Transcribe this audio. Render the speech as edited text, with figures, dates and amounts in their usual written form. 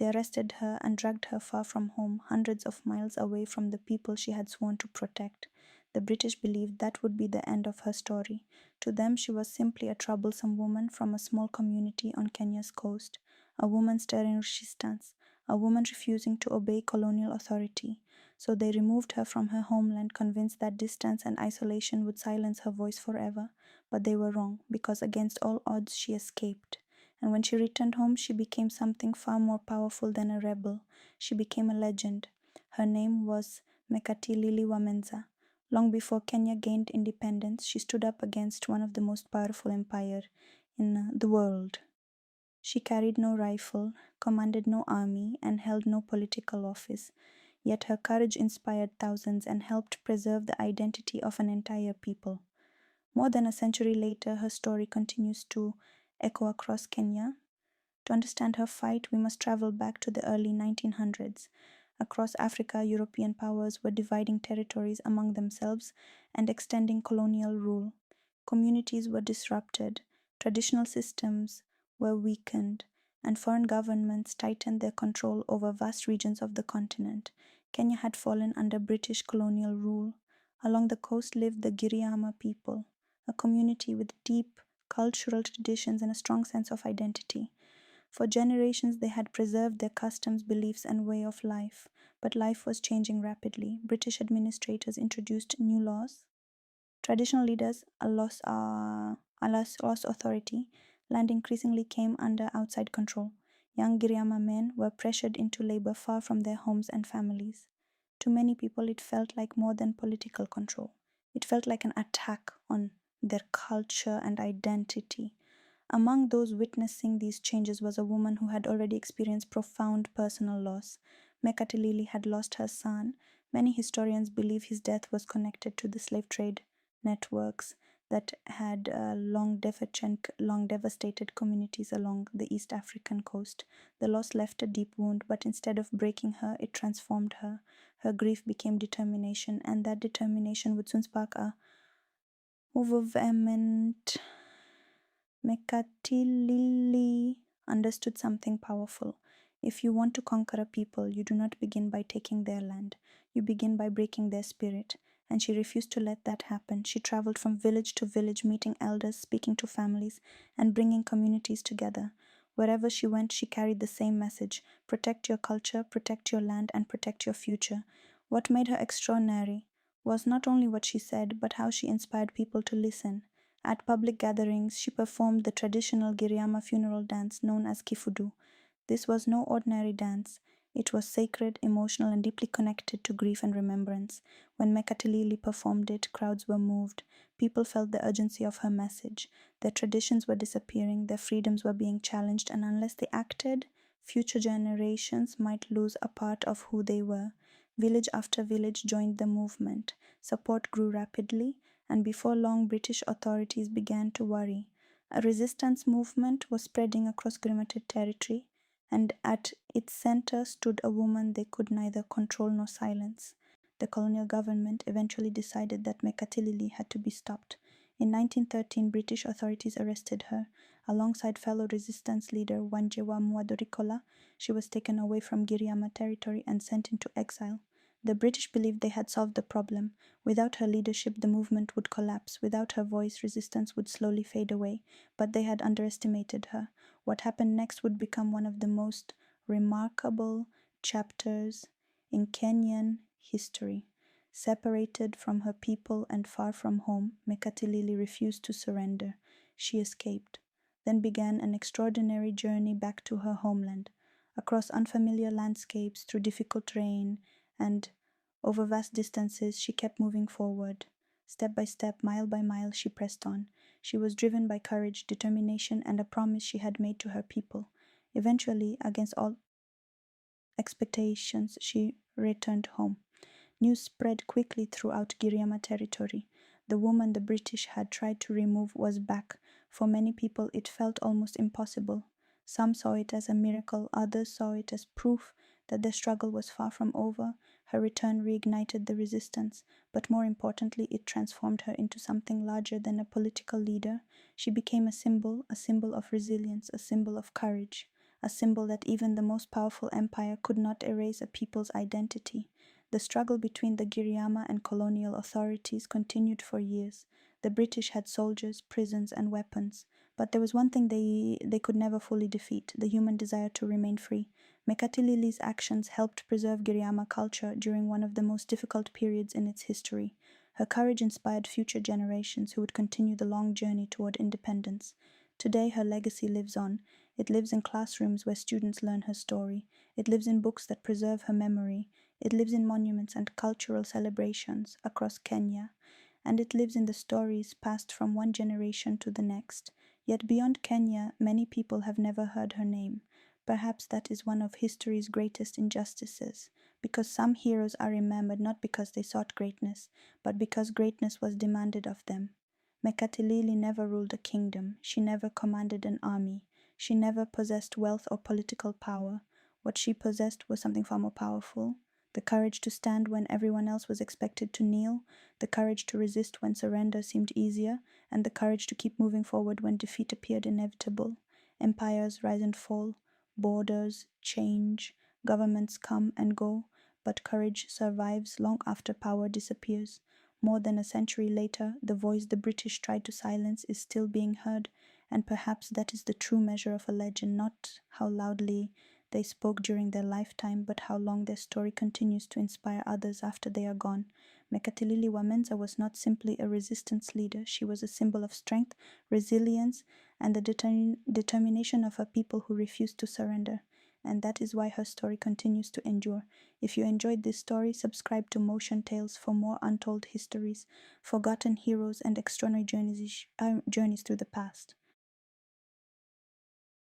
They arrested her and dragged her far from home, hundreds of miles away from the people she had sworn to protect. The British believed that would be the end of her story. To them, she was simply a troublesome woman from a small community on Kenya's coast, a woman stirring resistance, a woman refusing to obey colonial authority. So they removed her from her homeland, convinced that distance and isolation would silence her voice forever. But they were wrong, because against all odds she escaped. And when she returned home, she became something far more powerful than a rebel. She became a legend. Her name was Mekatilili Menza. Long before Kenya gained independence, she stood up against one of the most powerful empires in the world. She carried no rifle, commanded no army, and held no political office. Yet her courage inspired thousands and helped preserve the identity of an entire people. More than a century later, her story continues to echo across Kenya. To understand her fight, we must travel back to the early 1900s. Across Africa, European powers were dividing territories among themselves and extending colonial rule. Communities were disrupted, traditional systems were weakened, and foreign governments tightened their control over vast regions of the continent. Kenya had fallen under British colonial rule. Along the coast lived the Giriama people, a community with deep cultural traditions and a strong sense of identity. For generations, they had preserved their customs, beliefs, and way of life. But life was changing rapidly. British administrators introduced new laws. Traditional leaders lost authority. Land increasingly came under outside control. Young Giriama men were pressured into labor far from their homes and families. To many people, it felt like more than political control. It felt like an attack on their culture and identity. Among those witnessing these changes was a woman who had already experienced profound personal loss. Mekatilili had lost her son. Many historians believe his death was connected to the slave trade networks that had long devastated communities along the East African coast. The loss left a deep wound, but instead of breaking her, it transformed her. Her grief became determination, and that determination would soon spark a movement. Mekatilili understood something powerful. If you want to conquer a people, you do not begin by taking their land. You begin by breaking their spirit. And she refused to let that happen. She traveled from village to village, meeting elders, speaking to families, and bringing communities together. Wherever she went, she carried the same message: protect your culture, protect your land, and protect your future. What made her extraordinary was not only what she said, but how she inspired people to listen. At public gatherings, she performed the traditional Giriama funeral dance known as Kifudu. This was no ordinary dance. It was sacred, emotional, and deeply connected to grief and remembrance. When Mekatilili performed it, crowds were moved. People felt the urgency of her message. Their traditions were disappearing, their freedoms were being challenged, and unless they acted, future generations might lose a part of who they were. Village after village joined the movement. Support grew rapidly, and before long, British authorities began to worry. A resistance movement was spreading across Grimmated territory, and at its center stood a woman they could neither control nor silence. The colonial government eventually decided that Mekatilili had to be stopped. In 1913, British authorities arrested her. Alongside fellow resistance leader Wanjewa Mwadorikola, she was taken away from Giriama territory and sent into exile. The British believed they had solved the problem. Without her leadership, the movement would collapse. Without her voice, resistance would slowly fade away. But they had underestimated her. What happened next would become one of the most remarkable chapters in Kenyan history. Separated from her people and far from home, Mekatilili refused to surrender. She escaped. Then began an extraordinary journey back to her homeland. Across unfamiliar landscapes, through difficult terrain, and over vast distances, she kept moving forward. Step by step, mile by mile, she pressed on. She was driven by courage, determination, and a promise she had made to her people. Eventually, against all expectations, she returned home. News spread quickly throughout Giriama territory. The woman the British had tried to remove was back. For many people, it felt almost impossible. Some saw it as a miracle, others saw it as proof that the struggle was far from over. Her return reignited the resistance, but more importantly, it transformed her into something larger than a political leader. She became a symbol of resilience, a symbol of courage, a symbol that even the most powerful empire could not erase a people's identity. The struggle between the Giriama and colonial authorities continued for years. The British had soldiers, prisons, and weapons. But there was one thing they could never fully defeat: the human desire to remain free. Mekatilili's actions helped preserve Giriama culture during one of the most difficult periods in its history. Her courage inspired future generations who would continue the long journey toward independence. Today, her legacy lives on. It lives in classrooms where students learn her story. It lives in books that preserve her memory. It lives in monuments and cultural celebrations across Kenya. And it lives in the stories passed from one generation to the next. Yet beyond Kenya, many people have never heard her name. Perhaps that is one of history's greatest injustices, because some heroes are remembered not because they sought greatness, but because greatness was demanded of them. Mekatilili never ruled a kingdom. She never commanded an army. She never possessed wealth or political power. What she possessed was something far more powerful: the courage to stand when everyone else was expected to kneel, the courage to resist when surrender seemed easier, and the courage to keep moving forward when defeat appeared inevitable. Empires rise and fall, borders change, governments come and go, but courage survives long after power disappears. More than a century later, the voice the British tried to silence is still being heard, and perhaps that is the true measure of a legend: not how loudly they spoke during their lifetime, but how long their story continues to inspire others after they are gone. Mekatilili Menza was not simply a resistance leader. She was a symbol of strength, resilience, and the determination of a people who refused to surrender. And that is why her story continues to endure. If you enjoyed this story, subscribe to Motion Tales for more untold histories, forgotten heroes, and extraordinary journeys through the past.